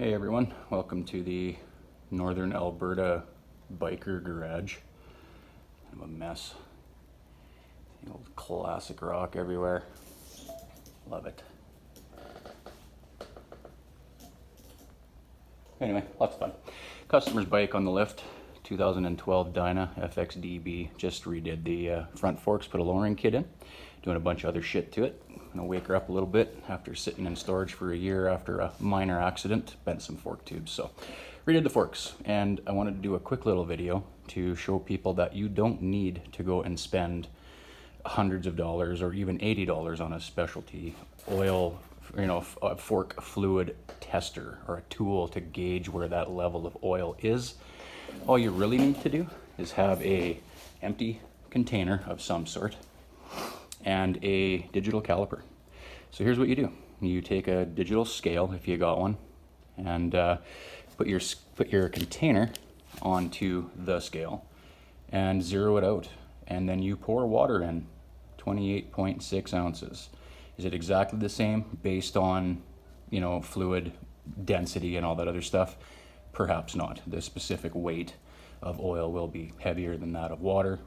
Hey everyone, welcome to the Northern Alberta biker garage. Kind of a mess. The old classic rock everywhere. Love it. Anyway, lots of fun. Customer's bike on the lift, 2012 Dyna FXDB. Just redid the front forks, put a lowering kit in. Doing a bunch of other shit to it. Gonna wake her up a little bit after sitting in storage for a year after a minor accident. Bent some fork tubes, so redid the forks. And I wanted to do a quick little video to show people that you don't need to go and spend hundreds of dollars or even $80 on a specialty oil, a fork fluid tester or a tool to gauge where that level of oil is. All you really need to do is have a empty container of some sort and a digital caliper. So here's what you do. You take a digital scale, if you got one, and put your container onto the scale and zero it out. And then you pour water in, 28.6 ounces. Is it exactly the same based on, fluid density and all that other stuff? Perhaps not. The specific weight of oil will be heavier than that of water.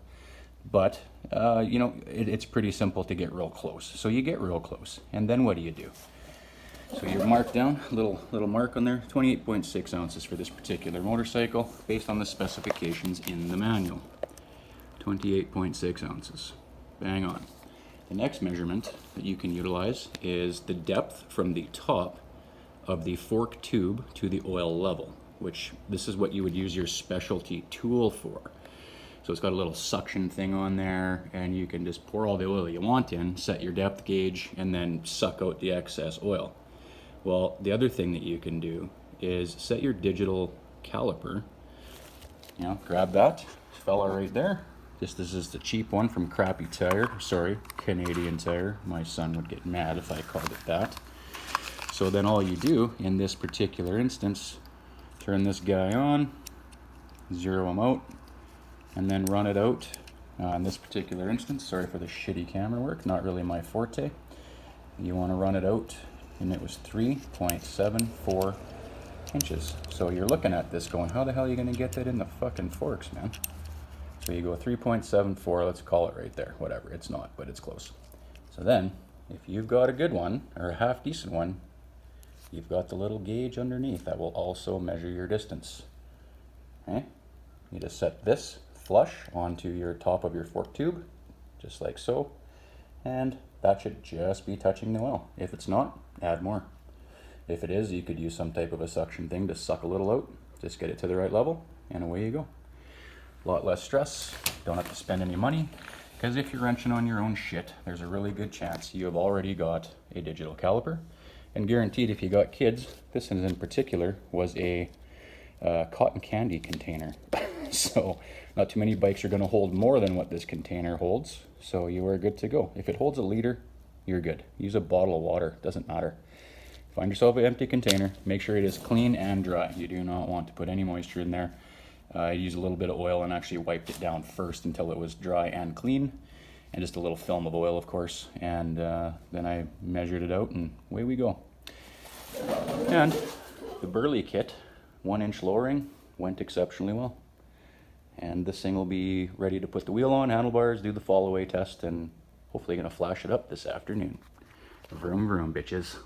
But, it's pretty simple to get real close. So you get real close. And then what do you do? So you mark down, little mark on there, 28.6 ounces for this particular motorcycle, based on the specifications in the manual. 28.6 ounces. Bang on. The next measurement that you can utilize is the depth from the top of the fork tube to the oil level, which this is what you would use your specialty tool for. So it's got a little suction thing on there, and you can just pour all the oil you want in, set your depth gauge, and then suck out the excess oil. Well, the other thing that you can do is set your digital caliper. Grab that fella right there. This is the cheap one from Crappy Tire. Sorry, Canadian Tire. My son would get mad if I called it that. So then all you do in this particular instance, turn this guy on, zero him out, and then run it out. In this particular instance, sorry for the shitty camera work, not really my forte. You want to run it out, and it was 3.74 inches. So you're looking at this going, how the hell are you going to get that in the fucking forks, man? So you go 3.74, let's call it right there. Whatever, it's not, but it's close. So then, if you've got a good one, or a half decent one, you've got the little gauge underneath that will also measure your distance. Okay? You just set this flush onto your top of your fork tube, just like so, and that should just be touching the oil. If it's not, add more. If it is, you could use some type of a suction thing to suck a little out, just get it to the right level, and away you go. A lot less stress, don't have to spend any money, because if you're wrenching on your own shit, there's a really good chance you have already got a digital caliper, and guaranteed if you got kids, this one in particular was a cotton candy container. So not too many bikes are going to hold more than what this container holds, so you are good to go. If it holds a liter, you're good. Use a bottle of water, doesn't matter. Find yourself an empty container, make sure it is clean and dry. You do not want to put any moisture in there. I used a little bit of oil and actually wiped it down first until it was dry and clean, and just a little film of oil, of course, and then I measured it out, and away we go. And the Burley kit, 1-inch lowering, went exceptionally well. And this thing will be ready to put the wheel on, handlebars, do the fall away test, and hopefully gonna flash it up this afternoon. Vroom vroom, bitches.